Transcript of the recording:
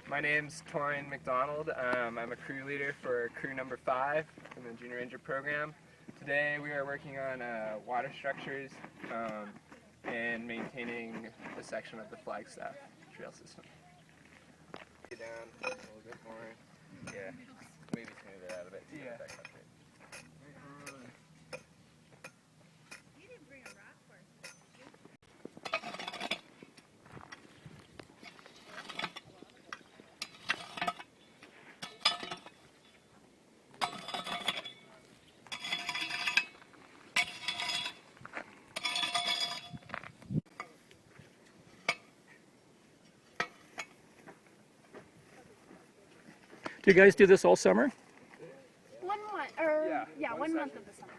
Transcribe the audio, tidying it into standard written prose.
My name's Torian McDonald. I'm a crew leader for crew number 5 in the Junior Ranger program. Today we are working on water structures and maintaining a section of the Flagstaff trail system. Down a little bit more. Yeah, maybe smooth it out a bit. Yeah. You didn't bring a rock for us, Do you guys do this all summer? 1 month, or yeah, one month session. of the summer.